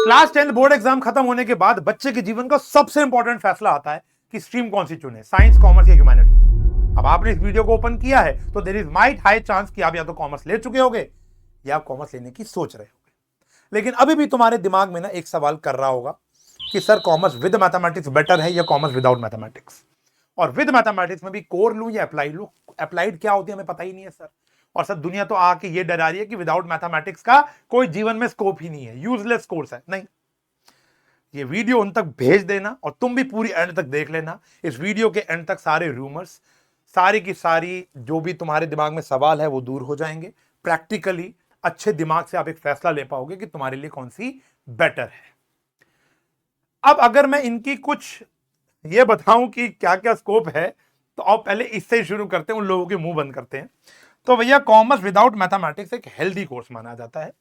Class 10 board exam खत्म होने के बाद बच्चे के जीवन का सबसे इंपॉर्टेंट फैसला आता है कि स्ट्रीम कौन सी चुने, साइंस, कॉमर्स या ह्यूमैनिटीज। अब आपने इस वीडियो को ओपन किया है तो there is might high chance कि आप या तो कॉमर्स ले चुके होगे या आप कॉमर्स लेने की सोच रहे होगे। लेकिन अभी भी तुम्हारे दिमाग में ना एक सवाल कर रहा होगा कि sir commerce with mathematics better है या कॉमर्स विदाउट मैथमेटिक्स, और विद मैथमेटिक्स में भी कोर लूं या अप्लाई लूं। अप्लाइड क्या होती है हमें पता ही नहीं है सर। और सर दुनिया तो आके ये डरा रही है कि विदाउट मैथमेटिक्स का कोई जीवन में स्कोप ही नहीं है, यूजलेस कोर्स है। नहीं, ये वीडियो उन तक भेज देना और तुम भी पूरी एंड तक देख लेना। इस वीडियो के एंड तक सारे रूमर्स, सारी की सारी जो भी तुम्हारे दिमाग में सवाल है वो दूर हो जाएंगे। प्रैक्टिकली अच्छे दिमाग से आप एक फैसला ले पाओगे कि तुम्हारे लिए कौन सी बेटर है। अब अगर मैं इनकी कुछ ये बताऊं कि क्या क्या स्कोप है, तो आओ पहले इससे शुरू करते हैं, उन लोगों के मुंह बंद करते हैं। तो भैया कॉमर्स विदाउट मैथमेटिक्स एक हेल्दी कोर्स माना जाता है।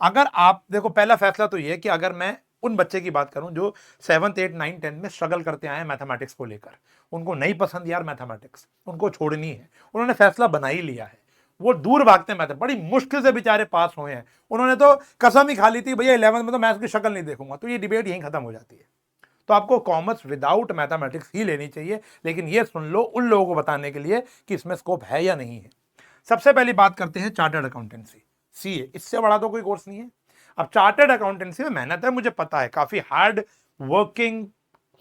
अगर आप देखो, पहला फैसला तो ये है कि अगर मैं उन बच्चे की बात करूं जो 7th 8th 9th 10th में स्ट्रगल करते आए हैं मैथमेटिक्स को लेकर, उनको नहीं पसंद यार मैथमेटिक्स, उनको छोड़नी है, उन्होंने फैसला बना ही लिया है, वो दूर भागते हैं मैथ, बड़ी मुश्किल से बेचारे पास हुए हैं, उन्होंने तो कसम ही खा ली थी भैया 11th में तो मैथ्स की शक्ल नहीं देखूंगा, तो ये डिबेट यहीं खत्म हो जाती है। तो आपको कॉमर्स विदाउट मैथमेटिक्स ही लेनी चाहिए। लेकिन ये सुन लो उन लोगों को बताने के लिए कि इसमें स्कोप है या नहीं है। सबसे पहली बात करते हैं चार्टर्ड अकाउंटेंसी, सीए। इससे बड़ा तो कोई कोर्स नहीं है। अब चार्टर्ड अकाउंटेंसी में मेहनत है, मुझे पता है, काफी हार्ड वर्किंग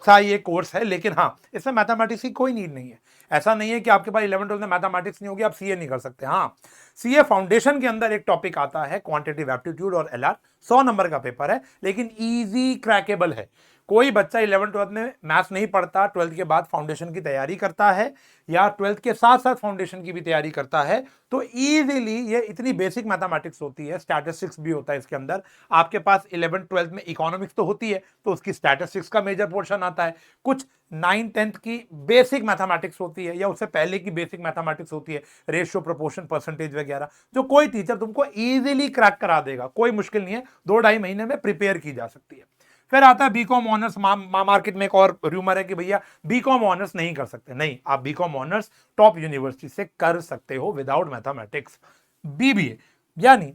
सा ये कोर्स है, लेकिन हाँ इसमें मैथमेटिक्स की कोई नीड नहीं है। ऐसा नहीं है कि आपके पास 11th 12th में मैथमेटिक्स नहीं होगी आप सीए नहीं कर सकते। हाँ, सीए फाउंडेशन के अंदर एक टॉपिक आता है क्वांटिटेटिव एप्टीट्यूड और एलआर, 100 नंबर का पेपर है, लेकिन इजी क्रैकेबल है। कोई बच्चा 11th 12th में मैथ्स नहीं पढ़ता, 12th के बाद फाउंडेशन की तैयारी करता है या 12th के साथ साथ फाउंडेशन की भी तैयारी करता है, तो इजीली ये इतनी बेसिक मैथमेटिक्स होती है, स्टैटिस्टिक्स भी होता है इसके अंदर। आपके पास 11th 12th में इकोनॉमिक्स तो होती है, तो उसकी स्टैटिस्टिक्स का मेजर पोर्शन आता है। कुछ 9th 10th की बेसिक मैथमेटिक्स होती है या उससे पहले की बेसिक मैथमेटिक्स होती है, रेशियो, प्रोपोर्शन, परसेंटेज वगैरह, जो कोई टीचर तुमको इजीली क्रैक करा देगा, कोई मुश्किल नहीं है, 2-2.5 महीने में प्रिपेयर की जा सकती है। फिर आता है बीकॉम ऑनर्स। मार्केट में एक और रूमर है कि भैया बीकॉम ऑनर्स नहीं कर सकते। नहीं, आप बीकॉम ऑनर्स टॉप यूनिवर्सिटी से कर सकते हो विदाउट मैथमेटिक्स। बीबीए, यानी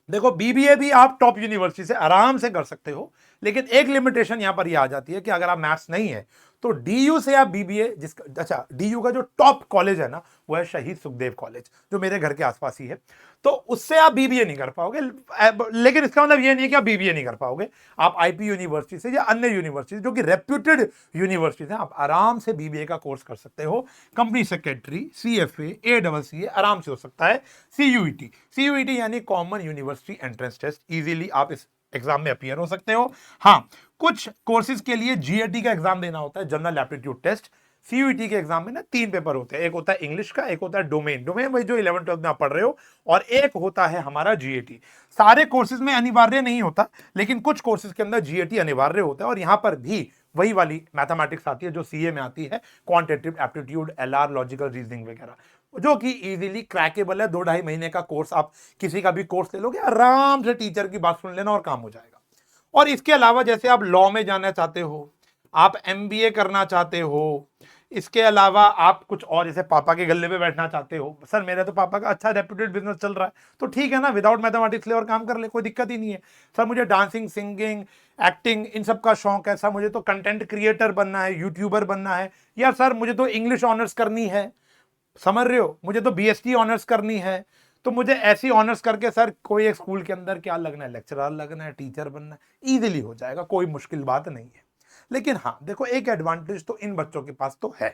देखो बीबीए भी आप टॉप यूनिवर्सिटी से आराम से कर सकते हो, लेकिन एक लिमिटेशन यहां पर ये आ जाती है कि अगर आप मैथ्स नहीं है तो डीयू से आप बीबीए, जिसका अच्छा डीयू का जो टॉप कॉलेज है ना वो है शहीद सुखदेव कॉलेज, जो मेरे घर के आसपास ही है, तो उससे आप बीबीए नहीं कर पाओगे। लेकिन इसका मतलब ये नहीं है कि आप बीबीए नहीं कर पाओगे। आप आईपी यूनिवर्सिटी से या अन्य यूनिवर्सिटी जो कि रेप्यूटेड यूनिवर्सिटी है, आप आराम से बीबीए का कोर्स कर सकते हो। कंपनी सेक्रेटरी, सीएफए, एडबलसीए आराम से हो सकता है। सीयूईटी, सीयूईटी यानी common university entrance test, easily आप इस एग्जाम में अपीयर हो सकते हो। हाँ, कुछ कोर्सेज के लिए जीएटी का एग्जाम देना होता है, जनरल एप्टीट्यूड टेस्ट। सीयूईटी के एग्जाम में ना 3 पेपर होते हैं, एक होता है इंग्लिश का, एक होता है डोमेन, डोमेन वही जो 11th 12th में आप पढ़ रहे हो, और एक होता है हमारा जीएटी। सारे कोर्सेज में अनिवार्य नहीं होता, लेकिन कुछ कोर्सेज के अंदर जीएटी अनिवार्य होता है, और यहां पर भी वही वाली मैथमेटिक्स आती है जो सीए में आती है, quantitative aptitude, LR, logical reasoning वगैरह, जो कि इजीली क्रैकेबल है। 2-2.5 महीने का कोर्स, आप किसी का भी कोर्स ले लोगे, आराम से टीचर की बात सुन लेना और काम हो जाएगा। और इसके अलावा जैसे आप लॉ में जाना चाहते हो, आप एमबीए करना चाहते हो, इसके अलावा आप कुछ और जैसे पापा के गले पे बैठना चाहते हो, सर मेरे तो पापा का अच्छा रेप्यूटेड बिजनेस चल रहा है, तो ठीक है ना, विदाउट मैथमेटिक्स ले और काम कर ले, कोई दिक्कत ही नहीं है। सर मुझे डांसिंग, सिंगिंग, एक्टिंग इन सब का शौक है, सर मुझे तो कंटेंट क्रिएटर बनना है, यूट्यूबर बनना है, या सर मुझे तो इंग्लिश ऑनर्स करनी है, समझ रहे हो, मुझे तो बीएसटी ऑनर्स करनी है, तो मुझे ऐसी ऑनर्स करके सर कोई एक स्कूल के अंदर क्या लगना है, लेक्चरर लगना है, टीचर बनना है, इजीली हो जाएगा, कोई मुश्किल बात नहीं है। लेकिन हाँ देखो, एक एडवांटेज तो इन बच्चों के पास तो है।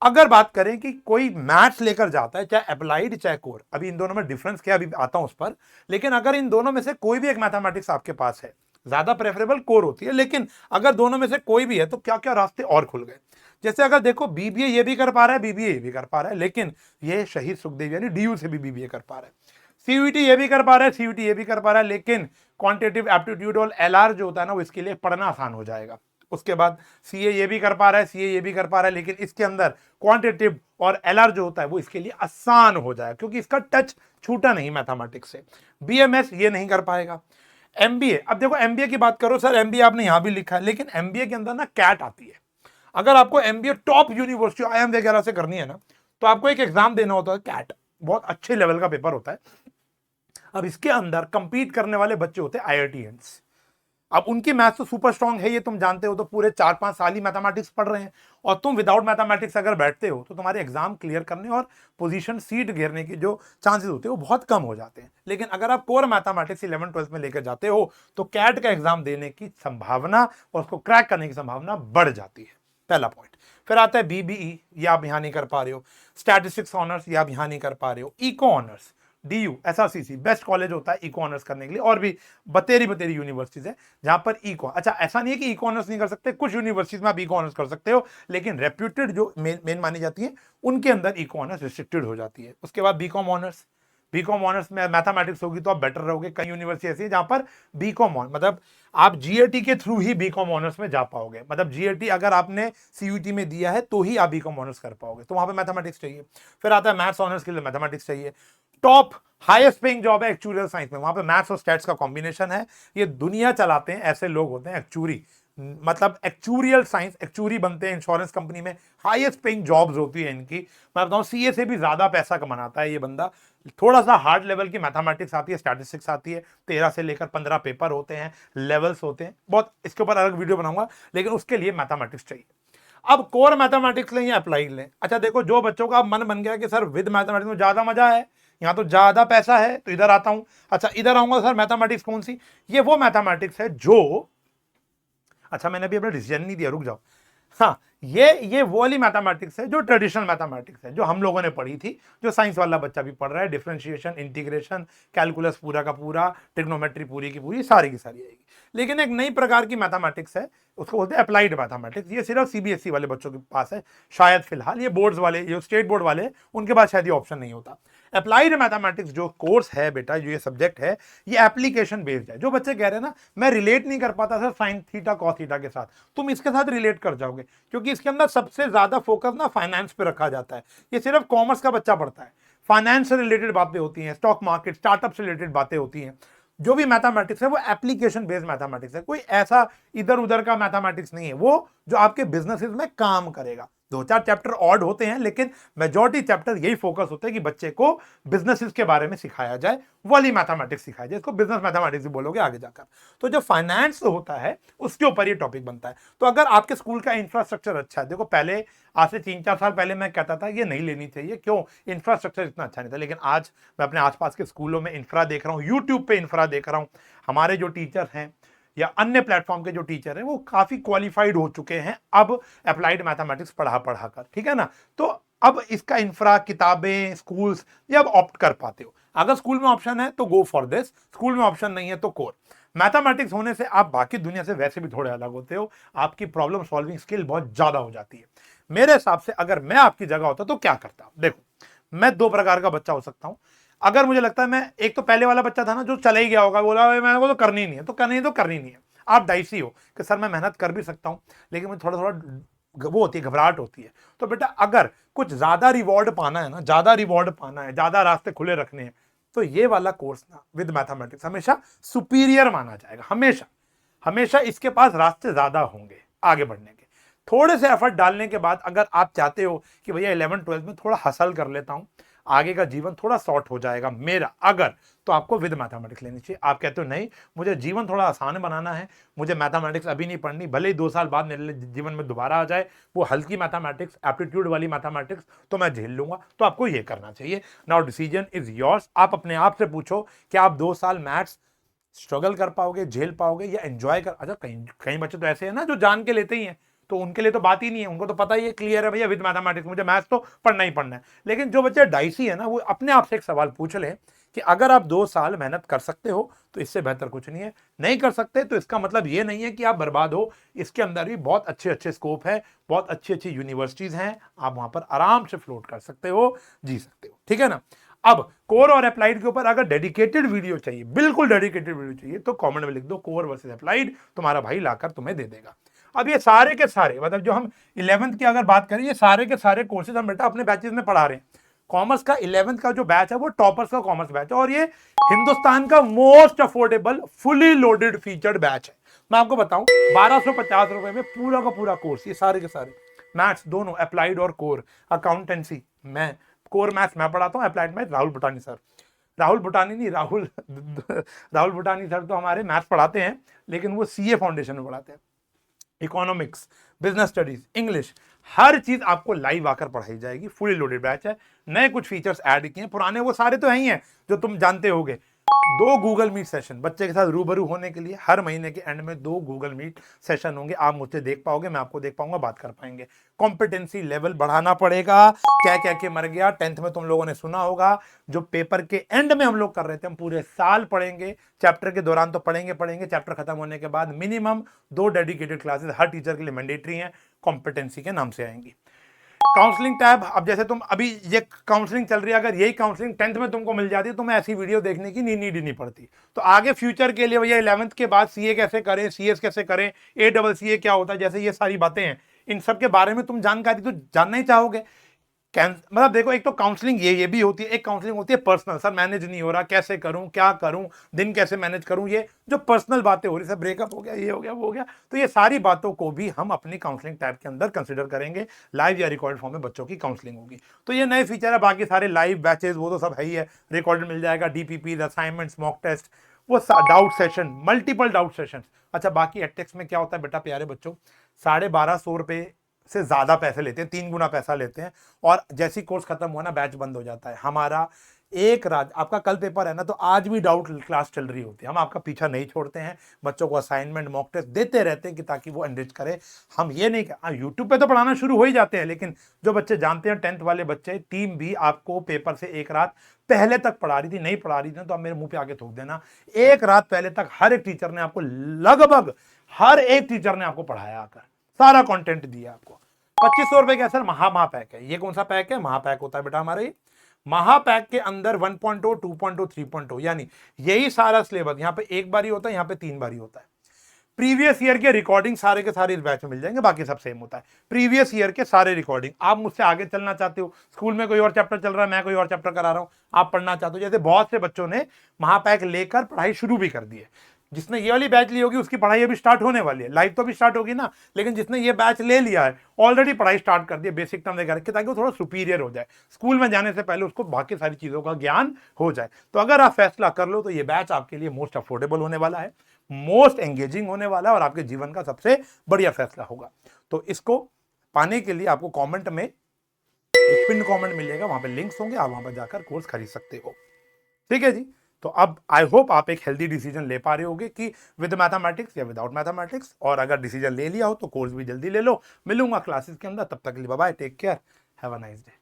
अगर बात करें कि कोई मैथ्स लेकर जाता है, चाहे अप्लाइड चाहे कोर, अभी इन दोनों में डिफरेंस क्या, अभी आता हूं उस पर, लेकिन अगर इन दोनों में से कोई भी एक मैथमेटिक्स आपके पास है, ज्यादा प्रेफरेबल कोर होती है, लेकिन अगर दोनों में से कोई भी है तो क्या क्या रास्ते और खुल गए। जैसे अगर देखो बीबीए ये भी कर पा रहा है, बीबीए ये भी कर पा रहा है, लेकिन ये शहीद सुखदेव यानी डीयू से भी बीबीए कर पा रहा है। सीयूईटी ये भी कर पा रहा है, सीयूईटी ये भी कर पा रहा है, लेकिन क्वांटिटेटिव एप्टीट्यूड और एलआर जो होता है ना, वो इसके लिए पढ़ना आसान हो जाएगा। उसके बाद सीए ये भी कर पा रहा है, सीए ये भी कर पा रहा है, लेकिन इसके अंदर क्वांटिटेटिव और एलआर जो होता है वो इसके लिए आसान हो जाएगा, क्योंकि इसका टच छूटा नहीं मैथमेटिक्स से। बीएमएस ये नहीं कर पाएगा। एमबीए, अब देखो एमबीए की बात करो, सर एमबीए आपने यहां भी लिखा है, लेकिन एमबीए के अंदर ना कैट आती है। अगर आपको एमबीए टॉप यूनिवर्सिटी आईआईएम वगैरह से करनी है ना, तो आपको एक एग्जाम देना होता है कैट, बहुत अच्छे लेवल का पेपर होता है। अब इसके अंदर कंपीट करने वाले बच्चे होते हैं आईआईटीएंस, अब उनकी मैथ्स तो सुपर स्ट्रांग है, ये तुम जानते हो, तो पूरे 4-5 साल ही मैथमेटिक्स पढ़ रहे हैं, और तुम विदाउट मैथमेटिक्स अगर बैठते हो तो तुम्हारे एग्जाम क्लियर करने और पोजीशन सीट घेरने की जो चांसेस होते हैं वो बहुत कम हो जाते हैं। लेकिन अगर आप कोर मैथमेटिक्स 11th-12th में लेकर जाते हो तो कैट का एग्जाम देने की संभावना और उसको क्रैक करने की संभावना बढ़ जाती है, पहला पॉइंट। फिर आता है बीबीई, ये आप यहां नहीं कर पा रहे हो। स्टैटिस्टिक्स ऑनर्स, ये आप यहां नहीं कर पा रहे हो। Eco honours, DU SRCC best college होता है इको ऑनर्स करने के लिए, और भी बतेरी बतेरी यूनिवर्सिटीज है जहां पर इको, अच्छा ऐसा नहीं है कि इको ऑनर्स नहीं कर सकते, कुछ यूनिवर्सिटीज में आप इको ऑनर्स कर सकते हो, लेकिन रेप्यूटेड जो मेन मानी जाती है उनके अंदर इको ऑनर्स रिस्ट्रिक्टेड हो जाती है। उसके बाद बीकॉम ऑनर्स, बीकॉम ऑनर्स में मैथमेटिक्स होगी तो आप बेटर रहोगे। कई यूनिवर्सिटी ऐसी है जहां पर बीकॉम ऑन मतलब आप जीएटी के थ्रू ही बीकॉम ऑनर्स में जा पाओगे, मतलब जीएटी अगर आपने सीयूटी में दिया है तो ही आप बीकॉम ऑनर्स कर पाओगे, तो वहां पे मैथमेटिक्स चाहिए। फिर आता है मैथ्स ऑनर्स के लिए मैथमेटिक्स चाहिए। टॉप हाईएस्ट पेइंग जॉब है एक्चुरियल साइंस में, वहां पे मैथ्स और स्टैट्स का कॉम्बिनेशन है। ये दुनिया चलाते हैं ऐसे लोग होते हैं एक्चुरी, मतलब एक्चुरियल साइंस, एक्चुरी बनते हैं इंश्योरेंस कंपनी में, हाईएस्ट पेइंग जॉब्स होती है इनकी। मैं बताऊं सीए से भी ज्यादा पैसा कमाता है ये बंदा। थोड़ा सा हार्ड लेवल की मैथमेटिक्स आती है, स्टैटिस्टिक्स आती है, 13 से लेकर 15 पेपर होते हैं, लेवल्स होते हैं, बहुत इसके ऊपर अलग वीडियो बनाऊंगा, लेकिन उसके लिए मैथमेटिक्स चाहिए। अब कोर मैथमेटिक्स लें या अप्लाइड लें, अच्छा देखो जो बच्चों का मन बन गया कि सर विद मैथमेटिक्स में ज्यादा मजा है, यहाँ तो ज्यादा पैसा है तो इधर आता हूं, अच्छा इधर आऊंगा सर मैथमेटिक्स कौन सी, ये वो मैथमेटिक्स है जो, अच्छा मैंने अभी अपना डिसीजन नहीं दिया, रुक जाओ, हाँ ये वो वाली मैथमेटिक्स है जो ट्रेडिशनल मैथमेटिक्स है, जो हम लोगों ने पढ़ी थी, जो साइंस वाला बच्चा भी पढ़ रहा है, डिफरेंशिएशन, इंटीग्रेशन, कैलकुलस पूरा का पूरा, ट्रिग्नोमेट्री पूरी की पूरी, सारी की सारी आएगी। लेकिन एक नई प्रकार की मैथमेटिक्स है, उसको बोलते हैं अप्लाइड मैथमेटिक्स, ये सिर्फ सीबीएसई वाले बच्चों के पास है शायद फिलहाल, ये बोर्ड्स वाले, जो स्टेट बोर्ड वाले उनके पास शायद ये ऑप्शन नहीं होता। अप्लाइड मैथमेटिक्स जो कोर्स है बेटा, जो ये सब्जेक्ट है, ये एप्लीकेशन बेस्ड है। जो बच्चे कह रहे हैं ना मैं रिलेट नहीं कर पाता sir sine theta cos theta के साथ, तुम इसके साथ रिलेट कर जाओगे, क्योंकि इसके अंदर सबसे ज्यादा फोकस ना फाइनेंस पे रखा जाता है। ये सिर्फ कॉमर्स का बच्चा पढ़ता है, फाइनेंस से रिलेटेड बातें होती हैं, स्टॉक मार्केट, स्टार्टअप से रिलेटेड बातें होती हैं। जो भी मैथमेटिक्स है वो एप्लीकेशन बेस्ड मैथमेटिक्स है, कोई ऐसा इधर उधर का मैथमेटिक्स नहीं है, वो जो आपके बिजनेसेस में काम करेगा। 2-4 चैप्टर ऑड होते हैं, लेकिन मेजॉरिटी चैप्टर यही फोकस होता है कि बच्चे को बिजनेसेस के बारे में सिखाया जाए, वाली मैथमेटिक्स सिखाया जाए, इसको बिजनेस मैथमेटिक्स भी बोलोगे आगे जाकर। तो जो फाइनेंस होता है उसके ऊपर ये टॉपिक बनता है। तो अगर आपके स्कूल का इंफ्रास्ट्रक्चर अच्छा है, देखो पहले आज से 3-4 साल पहले मैं कहता था ये नहीं लेनी चाहिए, क्यों, इंफ्रास्ट्रक्चर इतना अच्छा नहीं था, लेकिन आज मैं अपने आसपास के स्कूलों में इंफ्रा देख रहा हूँ, यूट्यूब पे इंफ्रा देख रहा हूँ, हमारे जो टीचर हैं या अन्य प्लेटफॉर्म के जो टीचर हैं वो काफी क्वालिफाइड हो चुके हैं अब अप्लाइड मैथमेटिक्स पढ़ा कर, ठीक है ना। तो अब इसका इंफ्रा, किताबें, स्कूल्स, ये अब ऑप्ट कर पाते हो। अगर स्कूल में ऑप्शन है तो गो फॉर दिस, स्कूल में ऑप्शन नहीं है तो कोर। मैथमेटिक्स होने से आप बाकी दुनिया से वैसे भी थोड़े अलग होते हो, आपकी प्रॉब्लम सॉल्विंग स्किल बहुत ज्यादा हो जाती है। मेरे हिसाब से अगर मैं आपकी जगह होता तो क्या करता, देखो मैं 2 प्रकार का बच्चा हो सकता हूं। अगर मुझे लगता है, मैं एक तो पहले वाला बच्चा था ना जो चले ही गया होगा, बोला मेरे को तो करनी नहीं है, तो करनी नहीं है। आप डाइसी हो कि सर मैं मेहनत कर भी सकता हूं लेकिन मुझे थोड़ा थोड़ा वो होती है, घबराहट होती है। तो बेटा अगर कुछ ज्यादा रिवॉर्ड पाना है ना, ज्यादा रिवॉर्ड पाना है, ज्यादा रास्ते खुले रखने हैं, तो ये वाला कोर्स ना विद मैथमेटिक्स हमेशा सुपीरियर माना जाएगा, हमेशा हमेशा इसके पास रास्ते ज्यादा होंगे आगे बढ़ने के। थोड़े से एफर्ट डालने के बाद अगर आप चाहते हो कि भैया 11th-12th में थोड़ा हसल कर लेता हूं, आगे का जीवन थोड़ा शॉर्ट हो जाएगा मेरा, अगर, तो आपको विद मैथमेटिक्स लेनी चाहिए। आप कहते हो नहीं मुझे जीवन थोड़ा आसान बनाना है, मुझे मैथमेटिक्स अभी नहीं पढ़नी, भले ही 2 साल बाद मेरे जीवन में दोबारा आ जाए वो हल्की मैथमेटिक्स, एप्टीट्यूड वाली मैथमेटिक्स, तो मैं झेल लूंगा, तो आपको ये करना चाहिए। Now decision is yours. आप अपने आप से पूछो कि आप 2 साल मैथ्स स्ट्रगल कर पाओगे, झेल पाओगे या एंजॉय कर। अच्छा कहीं कहीं बच्चे तो ऐसे हैं ना जो जान के लेते ही हैं, तो उनके लिए तो बात ही नहीं है, उनको तो पता ही है, क्लियर है भैया विद मैथमेटिक्स मुझे मैथ्स तो पढ़ना ही पढ़ना है। लेकिन जो बच्चे डाइसी है ना, वो अपने आप से एक सवाल पूछ ले कि अगर आप 2 साल मेहनत कर सकते हो तो इससे बेहतर कुछ नहीं है, नहीं कर सकते तो इसका मतलब ये नहीं है कि आप बर्बाद हो। इसके अंदर भी बहुत अच्छे अच्छे स्कोप है, बहुत अच्छी अच्छी यूनिवर्सिटीज हैं, आप वहां पर आराम से फ्लोट कर सकते हो, जी सकते हो, ठीक है ना। अब कोर और अप्लाइड के ऊपर अगर डेडिकेटेड वीडियो चाहिए, बिल्कुल डेडिकेटेड वीडियो चाहिए, तो कमेंट में लिख दो कोर वर्सेस अप्लाइड, तुम्हारा भाई लाकर तुम्हें दे देगा। अब ये सारे के सारे, मतलब जो हम 11th की अगर बात करें, ये सारे के सारे कोर्सेज हम बेटा अपने बैचेस में पढ़ा रहे हैं। कॉमर्स का 11th का जो बैच है वो टॉपर्स का कॉमर्स बैच है, और ये हिंदुस्तान का most affordable fully loaded featured batch है। मैं आपको बताऊं 1250 रुपए में पूरा का पूरा कोर्स, ये सारे के सारे मैथ्स दोनों, अप्लाइड और कोर, अकाउंटेंसी मैं, कोर मैथ्स मैं पढ़ाता हूं, applied maths Rahul Patani sir, Rahul Bhutani नहीं, राहुल राहुल भूटानी सर तो हमारे मैथ्स पढ़ाते हैं, लेकिन वो सीए फाउंडेशन में पढ़ाते हैं। इकोनॉमिक्स, बिजनेस स्टडीज, इंग्लिश, हर चीज आपको लाइव आकर पढ़ाई जाएगी। फुली लोडेड बैच है, नए कुछ फीचर्स ऐड किए हैं, पुराने वो सारे तो है ही हैं जो तुम जानते होगे। 2 गूगल मीट सेशन बच्चे के साथ रूबरू होने के लिए, हर महीने के एंड में 2 गूगल मीट सेशन होंगे। आप मुझसे देख पाओगे, मैं आपको देख पाऊंगा, बात कर पाएंगे। कॉम्पिटेंसी लेवल बढ़ाना पड़ेगा। क्या क्या के मर गया 10th में तुम लोगों ने सुना होगा, जो पेपर के एंड में हम लोग कर रहे थे, हम पूरे साल पढ़ेंगे। चैप्टर के दौरान तो पढ़ेंगे, चैप्टर खत्म होने के बाद मिनिमम 2 डेडिकेटेड क्लासेस हर टीचर के लिए मैंडेटरी हैं, कॉम्पिटेंसी के नाम से आएंगी। काउंसलिंग टैब, अब जैसे तुम अभी ये काउंसलिंग चल रही है, अगर यही काउंसलिंग 10th में तुमको मिल जाती तो मैं ऐसी वीडियो देखने की नीड ही नहीं पड़ती। तो आगे फ्यूचर के लिए भैया 11th के बाद सीए कैसे करें, सीएस कैसे करें, ACCA क्या होता है, जैसे ये सारी बातें हैं, इन सब के बारे में तुम जानकारी तो जानना ही चाहोगे। मतलब देखो, एक तो काउंसलिंग ये भी होती है, एक काउंसलिंग होती है पर्सनल, सर मैनेज नहीं हो रहा, कैसे करूं, क्या करूं, दिन कैसे मैनेज करूं, ये जो पर्सनल बातें हो रही, सर ब्रेकअप हो गया, ये हो गया, वो हो गया, तो ये सारी बातों को भी हम अपनी काउंसलिंग टैब के अंदर कंसिडर करेंगे। लाइव या रिकॉर्ड फॉर्म में बच्चों की काउंसलिंग होगी। तो ये नए फीचर है, बाकी सारे लाइव बैचेस वो तो सब है ही है, रिकॉर्डेड मिल जाएगा, DPP, असाइनमेंट्स, मॉक टेस्ट, वो doubt session, multiple doubt session. अच्छा, बाकी एडटेक्स में क्या होता है बेटा प्यारे बच्चों, 1250 रुपए से ज्यादा पैसे लेते हैं, 3 गुना पैसा लेते हैं, और जैसी कोर्स खत्म हुआ ना बैच बंद हो जाता है हमारा। एक रात, आपका कल पेपर है ना, तो आज भी डाउट क्लास चल रही होती है, हम आपका पीछा नहीं छोड़ते हैं, बच्चों को असाइनमेंट, मॉक टेस्ट देते रहते हैं कि ताकि वो एनरिच करे। हम ये नहीं, यूट्यूब पे तो पढ़ाना शुरू हो ही जाते हैं, लेकिन जो बच्चे जानते हैं 10th वाले बच्चे, टीम भी आपको पेपर से एक रात पहले तक पढ़ा रही थी, नहीं पढ़ा रही थी तो आप मेरे मुंह पे आके थूक देना। एक रात पहले तक हर एक टीचर ने आपको, लगभग हर एक टीचर ने आपको पढ़ाया आकर, सारा कंटेंट दिया आपको। 2500 रुपए का सर महापैक है। ये कौन सा पैक है? महापैक होता है बेटा हमारे। महापैक के अंदर 1.0, 2.0, 3.0 यानी यही सारा सिलेबस यहाँ पे एक बारी होता है, यहाँ पे 3 बारी होता है। प्रीवियस ईयर के रिकॉर्डिंग सारे के सारे इस बैच में मिल जाएंगे, बाकी सब सेम होता है। प्रीवियस ईयर के सारे रिकॉर्डिंग, आप मुझसे आगे चलना चाहते हो, स्कूल में कोई और चैप्टर चल रहा है, मैं कोई और चैप्टर करा रहा हूं, आप पढ़ना चाहते हो, जैसे बहुत से बच्चों ने महापैक लेकर पढ़ाई शुरू भी कर दी है। जिसने ये वाली बैच ली होगी उसकी पढ़ाई अभी स्टार्ट होने वाली है, लाइव तो अभी स्टार्ट होगी ना, लेकिन जिसने ये बैच ले लिया है ऑलरेडी पढ़ाई स्टार्ट कर दी है, बेसिक टर्म वगैरह के, ताकि वो थोड़ा सुपीरियर हो जाए, स्कूल में जाने से पहले उसको बाकी सारी चीजों का ज्ञान हो जाए। तो अगर आप फैसला कर लो तो ये बैच आपके लिए मोस्ट अफोर्डेबल होने वाला है, मोस्ट एंगेजिंग होने वाला है, और आपके जीवन का सबसे बढ़िया फैसला होगा। तो इसको पाने के लिए आपको कमेंट में एक पिन कमेंट मिलेगा, वहां पे लिंक्स होंगे, आप वहां पर जाकर कोर्स खरीद सकते हो। ठीक है जी। तो अब आई होप आप एक हेल्दी डिसीजन ले पा रहे होगे कि विद मैथमेटिक्स या विदाउट मैथमेटिक्स, और अगर डिसीजन ले लिया हो तो कोर्स भी जल्दी ले लो। मिलूंगा क्लासेस के अंदर, तब तक के लिए bye bye, take care, have a nice day.